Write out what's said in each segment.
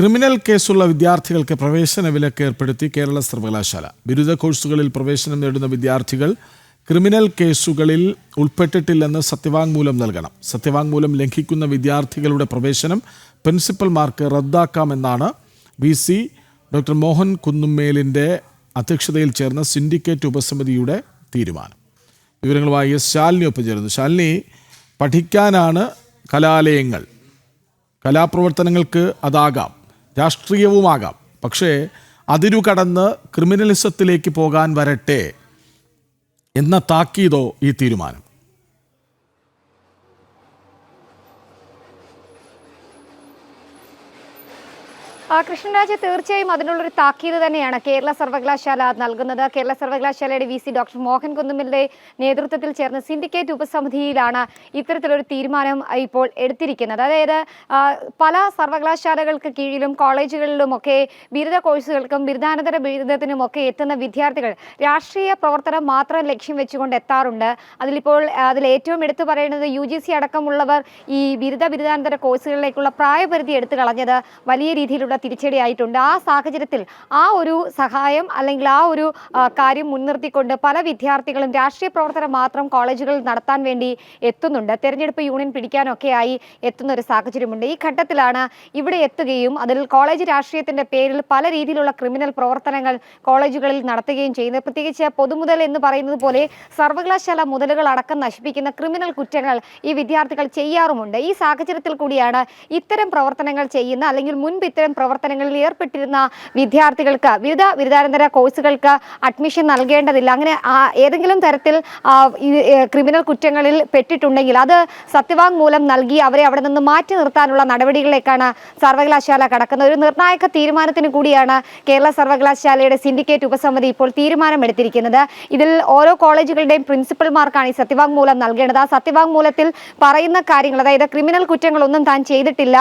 Criminal കേസുള്ള വിദ്യാർത്ഥികൾക്ക് പ്രവേശന വിലക്ക് ഏർപ്പെടുത്തി കേരള സർവകലാശാല. ബിരുദ കോഴ്സുകളിൽ പ്രവേശനം നേടുന്ന വിദ്യാർത്ഥികൾ ക്രിമിനൽ കേസുകളിൽ ഉൾപ്പെട്ടിട്ടില്ലെന്ന് സത്യവാങ്മൂലം നൽകണം. സത്യവാങ്മൂലം ലംഘിക്കുന്ന വിദ്യാർത്ഥികളുടെ പ്രവേശനം പ്രിൻസിപ്പൽമാർക്ക് റദ്ദാക്കാമെന്നാണ് VC ഡോക്ടർ മോഹൻ കുന്നുമ്മേലിൻ്റെ അധ്യക്ഷതയിൽ ചേർന്ന സിൻഡിക്കേറ്റ് ഉപസമിതിയുടെ തീരുമാനം. വിവരങ്ങളുമായി ശാലിനി ഒപ്പം ചേരുന്നു. ശാലിനി, പഠിക്കാനാണ് കലാലയങ്ങൾ, കലാപ്രവർത്തനങ്ങൾക്ക് അതാകാം, രാഷ്ട്രീയവുമാകാം, പക്ഷേ അതിരുകടന്ന് ക്രിമിനലിസത്തിലേക്ക് പോകാൻ വരട്ടെ എന്ന താക്കീതോ ഈ തീരുമാനം? കൃഷ്ണരാജ്, തീർച്ചയായും അതിനുള്ളൊരു താക്കീത് തന്നെയാണ് കേരള സർവകലാശാല നൽകുന്നത്. കേരള സർവകലാശാലയുടെ VC ഡോക്ടർ മോഹൻ കുന്നുമ്മലിന്റെ നേതൃത്വത്തിൽ ചേർന്ന സിൻഡിക്കേറ്റ് ഉപസമിതിയിലാണ് ഇത്തരത്തിലൊരു തീരുമാനം ഇപ്പോൾ എടുത്തിരിക്കുന്നത്. അതായത് പല സർവകലാശാലകൾക്ക് കീഴിലും കോളേജുകളിലുമൊക്കെ ബിരുദ കോഴ്സുകൾക്കും ബിരുദാനന്തര ബിരുദത്തിനുമൊക്കെ എത്തുന്ന വിദ്യാർത്ഥികൾ രാഷ്ട്രീയ പ്രവർത്തനം മാത്രം ലക്ഷ്യം വെച്ചുകൊണ്ട് എത്താറുണ്ട്. അതിൽ ഏറ്റവും എടുത്തു പറയുന്നത് UGC അടക്കമുള്ളവർ ഈ ബിരുദാനന്തര കോഴ്സുകളിലേക്കുള്ള പ്രായപരിധി എടുത്തു കളഞ്ഞത് വലിയ രീതിയിലുള്ള തിരിച്ചടിയായിട്ടുണ്ട്. ആ സാഹചര്യത്തിൽ ആ ഒരു സഹായം അല്ലെങ്കിൽ ആ ഒരു കാര്യം മുൻനിർത്തിക്കൊണ്ട് പല വിദ്യാർത്ഥികളും രാഷ്ട്രീയ പ്രവർത്തനം മാത്രം കോളേജുകളിൽ നടത്താൻ വേണ്ടി എത്തുന്നുണ്ട്. തെരഞ്ഞെടുപ്പ് യൂണിയൻ പിടിക്കാനൊക്കെയായി എത്തുന്ന ഒരു സാഹചര്യമുണ്ട്. ഈ ഘട്ടത്തിലാണ് ഇവിടെ എത്തുകയും അതിൽ കോളേജ് രാഷ്ട്രീയത്തിന്റെ പേരിൽ പല രീതിയിലുള്ള ക്രിമിനൽ പ്രവർത്തനങ്ങൾ കോളേജുകളിൽ നടത്തുകയും ചെയ്യുന്നത്. പ്രത്യേകിച്ച് പൊതുമുതൽ എന്ന് പറയുന്നത് പോലെ സർവകലാശാല മുതലുകൾ അടക്കം നശിപ്പിക്കുന്ന ക്രിമിനൽ കുറ്റങ്ങൾ ഈ വിദ്യാർത്ഥികൾ ചെയ്യാറുമുണ്ട്. ഈ സാഹചര്യത്തിൽ കൂടിയാണ് ഇത്തരം പ്രവർത്തനങ്ങൾ ചെയ്യുന്ന അല്ലെങ്കിൽ മുൻപ് ഇത്തരം പ്രവർത്തനങ്ങളിൽ ഏർപ്പെട്ടിരുന്ന വിദ്യാർത്ഥികൾക്ക് ബിരുദാനന്തര കോഴ്സുകൾക്ക് അഡ്മിഷൻ നൽകേണ്ടതില്ല. അങ്ങനെ ഏതെങ്കിലും തരത്തിൽ ക്രിമിനൽ കുറ്റങ്ങളിൽ പെട്ടിട്ടുണ്ടെങ്കിൽ അത് സത്യവാങ്മൂലം നൽകി അവരെ അവിടെ നിന്ന് മാറ്റി നിർത്താനുള്ള നടപടികളിലേക്കാണ് സർവകലാശാല കടക്കുന്നത്. ഒരു നിർണായക തീരുമാനത്തിന് കൂടിയാണ് കേരള സർവകലാശാലയുടെ സിൻഡിക്കേറ്റ് ഉപസമിതി ഇപ്പോൾ തീരുമാനമെടുത്തിരിക്കുന്നത്. ഇതിൽ ഓരോ കോളേജുകളുടെയും പ്രിൻസിപ്പൽമാർക്കാണ് ഈ സത്യവാങ്മൂലം നൽകേണ്ടത്. ആ സത്യവാങ്മൂലത്തിൽ പറയുന്ന കാര്യങ്ങൾ, അതായത് ക്രിമിനൽ കുറ്റങ്ങളൊന്നും താൻ ചെയ്തിട്ടില്ല,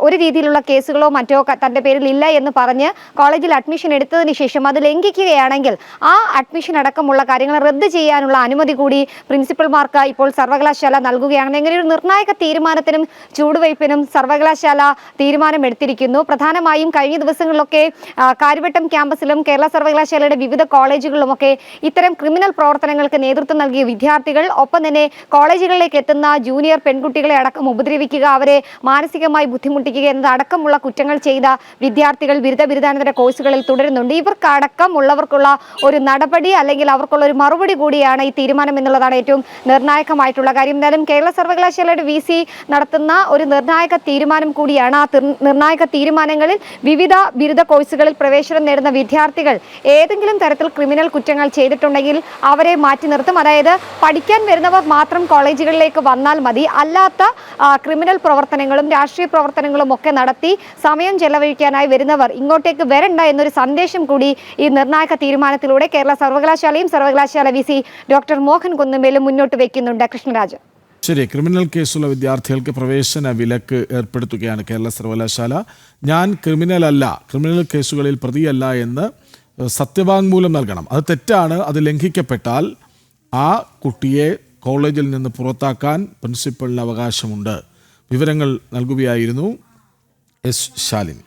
ഒരു രീതിയിലുള്ള കേസുകളോ മറ്റോ തൻ്റെ പേരിൽ ഇല്ല എന്ന് പറഞ്ഞ് കോളേജിൽ അഡ്മിഷൻ എടുത്തതിന് ശേഷം അത് ലംഘിക്കുകയാണെങ്കിൽ ആ അഡ്മിഷൻ അടക്കമുള്ള കാര്യങ്ങൾ റദ്ദ് ചെയ്യാനുള്ള അനുമതി കൂടി പ്രിൻസിപ്പൽമാർക്ക് ഇപ്പോൾ സർവകലാശാല നൽകുകയാണ്. ഇങ്ങനെ ഒരു നിർണായക തീരുമാനത്തിനും ചൂടുവയ്പ്പിനും സർവകലാശാല തീരുമാനമെടുത്തിരിക്കുന്നു. പ്രധാനമായും കഴിഞ്ഞ ദിവസങ്ങളിലൊക്കെ കാര്യവട്ടം ക്യാമ്പസിലും കേരള സർവകലാശാലയുടെ വിവിധ കോളേജുകളിലുമൊക്കെ ഇത്തരം ക്രിമിനൽ പ്രവർത്തനങ്ങൾക്ക് നേതൃത്വം നൽകിയ വിദ്യാർത്ഥികൾ, ഒപ്പം തന്നെ കോളേജുകളിലേക്ക് എത്തുന്ന ജൂനിയർ പെൺകുട്ടികളെ അടക്കം ഉപദ്രവിക്കുക, അവരെ മാനസികമായി ബുദ്ധിമുട്ടിക്കുക എന്നതടക്കമുള്ള കുറ്റങ്ങൾ ചെയ്ത വിദ്യാർത്ഥികൾ ബിരുദാനന്തര കോഴ്സുകളിൽ തുടരുന്നുണ്ട്. ഇവർക്കടക്കമുള്ളവർക്കുള്ള ഒരു നടപടി അല്ലെങ്കിൽ അവർക്കുള്ള ഒരു മറുപടി കൂടിയാണ് ഈ തീരുമാനം എന്നുള്ളതാണ് ഏറ്റവും നിർണായകമായിട്ടുള്ള കാര്യം. എന്തായാലും കേരള സർവകലാശാലയുടെ VC നടത്തുന്ന ഒരു നിർണായക തീരുമാനം കൂടിയാണ്. ആ നിർണായക തീരുമാനങ്ങളിൽ വിവിധ ബിരുദ കോഴ്സുകളിൽ പ്രവേശനം നേടുന്ന വിദ്യാർത്ഥികൾ ഏതെങ്കിലും തരത്തിൽ ക്രിമിനൽ കുറ്റങ്ങൾ ചെയ്തിട്ടുണ്ടെങ്കിൽ അവരെ മാറ്റി നിർത്തും. അതായത് പഠിക്കാൻ വരുന്നവർ മാത്രം കോളേജുകളിലേക്ക് വന്നാൽ മതി, അല്ലാത്ത ക്രിമിനൽ പ്രവർത്തനങ്ങളും രാഷ്ട്രീയ പ്രവർത്തനങ്ങളും ഒക്കെ നടത്തി സമയം ചെലവഴിക്കാനായി വരുന്നവർ ഇങ്ങോട്ടേക്ക് വരണ്ട എന്നൊരു സന്ദേശം കൂടി ഈ നിർണായക തീരുമാനത്തിലൂടെ കേരള സർവകലാശാലയും സർവകലാശാല VC ഡോക്ടർ മോഹൻ കുന്നുമ്മേലും മുന്നോട്ട് വയ്ക്കുന്നുണ്ട്. കൃഷ്ണരാജ്, ശരി, ക്രിമിനൽ കേസുള്ള വിദ്യാർത്ഥികൾക്ക് പ്രവേശന വിലക്ക് ഏർപ്പെടുത്തുകയാണ് കേരള സർവകലാശാല. ഞാൻ ക്രിമിനൽ കേസുകളിൽ പ്രതിയല്ല എന്ന് സത്യവാങ്മൂലം നൽകണം. അത് തെറ്റാണ്. അത് ലംഘിക്കപ്പെട്ടാൽ ആ കുട്ടിയെ കോളേജിൽ നിന്ന് പുറത്താക്കാൻ പ്രിൻസിപ്പലിന് അവകാശമുണ്ട്. വിവരങ്ങൾ നൽകുകയായിരുന്നു ശാലിനി.